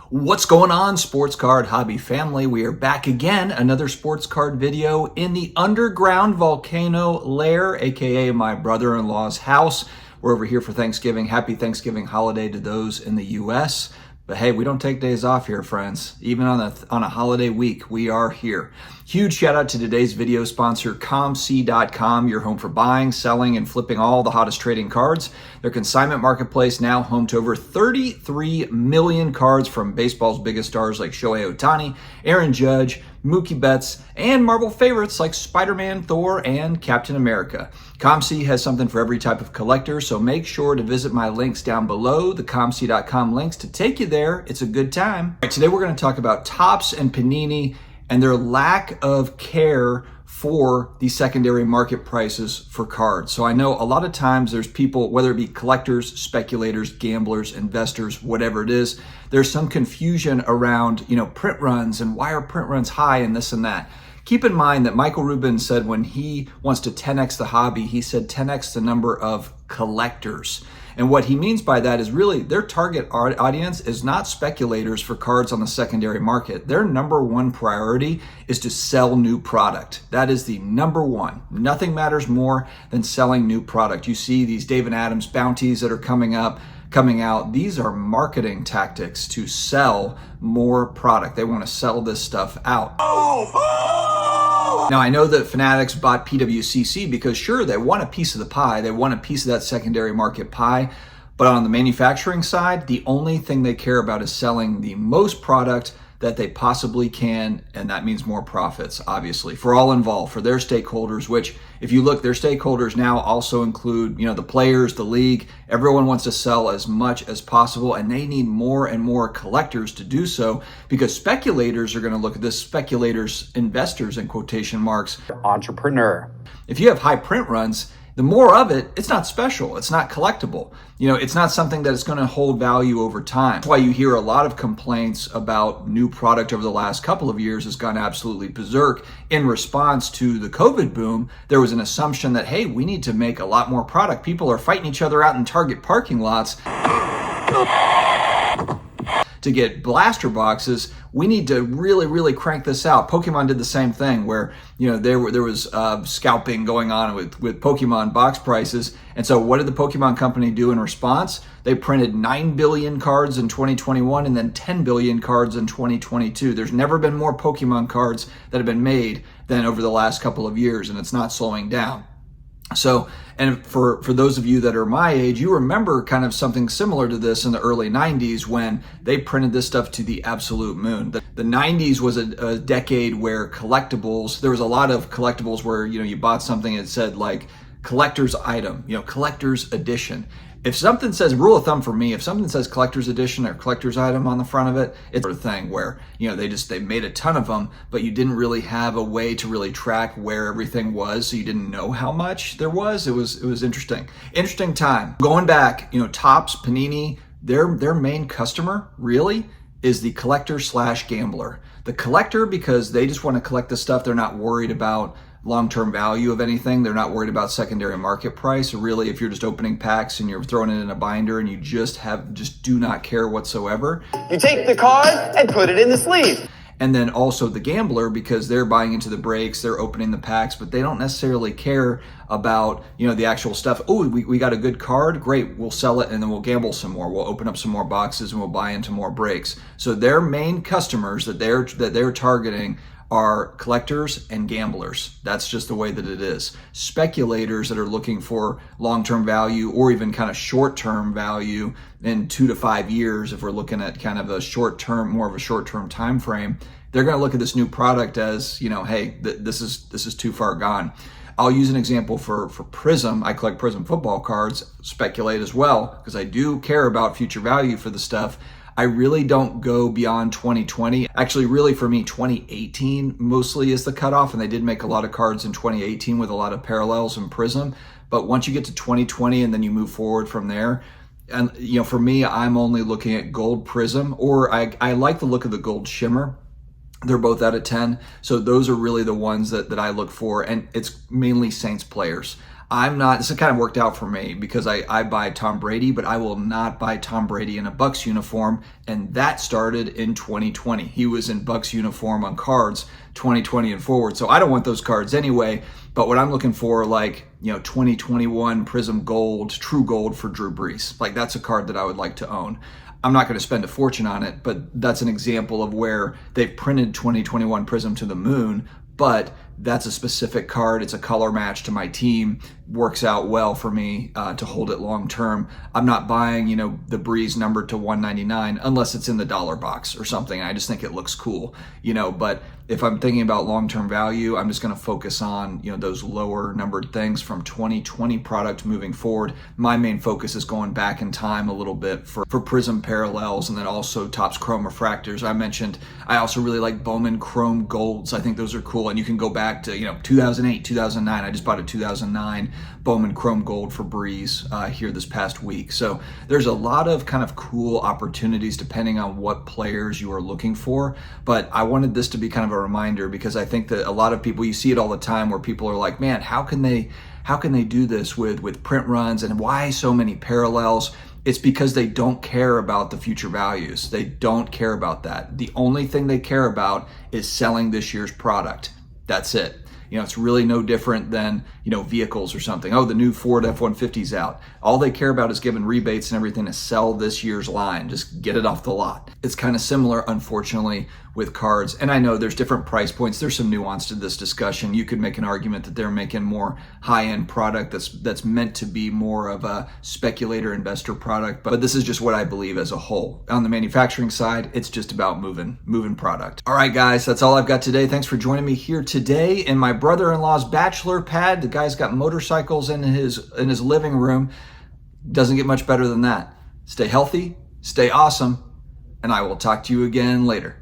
What's going on, sports card hobby family? We are back again, another sports card video in the underground volcano lair, aka my brother-in-law's house. We're over here for Thanksgiving. Happy Thanksgiving holiday to those in the US. But hey, we don't take days off here, friends. Even on a holiday week, we are here. Huge shout out to today's video sponsor, COMC.com, your home for buying, selling, and flipping all the hottest trading cards. Their consignment marketplace now home to over 33 million cards from baseball's biggest stars like Shohei Ohtani, Aaron Judge, Mookie Betts, and Marvel favorites like Spider-Man, Thor, and Captain America. COMC has something for every type of collector, so make sure to visit my links down below, the COMC.com links, to take you there. It's a good time. All right, today we're going to talk about Topps and Panini and their lack of care for the secondary market prices for cards. So I know a lot of times there's people, whether it be collectors, speculators, gamblers, investors, whatever it is, there's some confusion around, print runs and why are print runs high and this and that. Keep in mind that Michael Rubin said when he wants to 10x the hobby, he said 10x the number of collectors. And what he means by that is really their target audience is not speculators for cards on the secondary market. Their number one priority is to sell new product. That is the number one. Nothing matters more than selling new product. You see these Dave and Adams bounties that are coming out. These are marketing tactics to sell more product. They want to sell this stuff out. Now, I know that Fanatics bought PWCC because sure, they want a piece of the pie. They want a piece of that secondary market pie. But on the manufacturing side, the only thing they care about is selling the most product that they possibly can, and that means more profits, obviously, for all involved, for their stakeholders, which, if you look, their stakeholders now also include, the players, the league. Everyone wants to sell as much as possible, and they need more and more collectors to do so because speculators are going to look at this, speculators, investors in quotation marks, entrepreneur. If you have high print runs, the more of it, it's not special. It's not collectible. It's not something that is going to hold value over time. That's why you hear a lot of complaints about new product over the last couple of years has gone absolutely berserk. In response to the COVID boom, there was an assumption that, hey, we need to make a lot more product. People are fighting each other out in Target parking lots to get blaster boxes. We need to really crank this out. Pokemon did the same thing where, there was scalping going on with Pokemon box prices. And so what did the Pokemon company do in response? They printed 9 billion cards in 2021 and then 10 billion cards in 2022. There's never been more Pokemon cards that have been made than over the last couple of years, and it's not slowing down. So, and for those of you that are my age, you remember kind of something similar to this in the early 90s when they printed this stuff to the absolute moon. The 90s was a decade where collectibles, there was a lot of collectibles where, you bought something and it said like collector's item, collector's edition. If something says, rule of thumb for me, if something says collector's edition or collector's item on the front of it, it's a thing where, they made a ton of them, but you didn't really have a way to really track where everything was. So you didn't know how much there was. It was interesting. Interesting time. Going back, Topps, Panini, their main customer really is the collector/gambler. The collector, because they just want to collect the stuff. They're not worried about long-term value of anything. They're not worried about secondary market price. Really, if you're just opening packs and you're throwing it in a binder and you just do not care whatsoever. You take the card and put it in the sleeve. And then also the gambler, because they're buying into the breaks, they're opening the packs, but they don't necessarily care about, the actual stuff. Oh, we got a good card. Great. We'll sell it and then we'll gamble some more. We'll open up some more boxes and we'll buy into more breaks. So their main customers that they're targeting are collectors and gamblers. That's just the way that it is. Speculators that are looking for long-term value or even kind of short-term value in 2 to 5 years, if we're looking at kind of a short-term, more of a short-term time frame, they're going to look at this new product as, hey, this is too far gone. I'll use an example for Prism. I collect Prism football cards, speculate as well, because I do care about future value for the stuff. I really don't go beyond 2020. Actually, really for me, 2018 mostly is the cutoff, and they did make a lot of cards in 2018 with a lot of parallels in Prism. But once you get to 2020 and then you move forward from there, and for me, I'm only looking at gold Prism, or I like the look of the gold shimmer. They're both out of 10. So those are really the ones that I look for, and it's mainly Saints players. I'm not, this kind of worked out for me because I buy Tom Brady, but I will not buy Tom Brady in a Bucs uniform. And that started in 2020. He was in Bucs uniform on cards 2020 and forward. So I don't want those cards anyway. But what I'm looking for, like, 2021 Prism Gold, True Gold for Drew Brees. Like, that's a card that I would like to own. I'm not going to spend a fortune on it, but that's an example of where they've printed 2021 Prism to the moon, but that's a specific card. It's a color match to my team. Works out well for me to hold it long term. I'm not buying, the Breeze number to 199 unless it's in the dollar box or something. I just think it looks cool, but if I'm thinking about long-term value, I'm just going to focus on, those lower numbered things from 2020 product moving forward. My main focus is going back in time a little bit for Prism parallels, and then also Topps Chrome refractors. I mentioned I also really like Bowman Chrome Golds. I think those are cool, and you can go back to 2008, 2009. I just bought a 2009 Bowman Chrome Gold for Breeze here this past week. So there's a lot of kind of cool opportunities depending on what players you are looking for. But I wanted this to be kind of a reminder because I think that a lot of people, you see it all the time where people are like, man, how can they do this with print runs, and why so many parallels? It's because they don't care about the future values. They don't care about that. The only thing they care about is selling this year's product. That's it. It's really no different than, vehicles or something. Oh, the new Ford F-150's out. All they care about is giving rebates and everything to sell this year's line. Just get it off the lot. It's kind of similar, unfortunately, with cards. And I know there's different price points. There's some nuance to this discussion. You could make an argument that they're making more high-end product that's meant to be more of a speculator investor product. But this is just what I believe as a whole. On the manufacturing side, it's just about moving product. All right, guys, that's all I've got today. Thanks for joining me here today in my brother-in-law's bachelor pad. The guy's got motorcycles in his living room. Doesn't get much better than that. Stay healthy, stay awesome, and I will talk to you again later.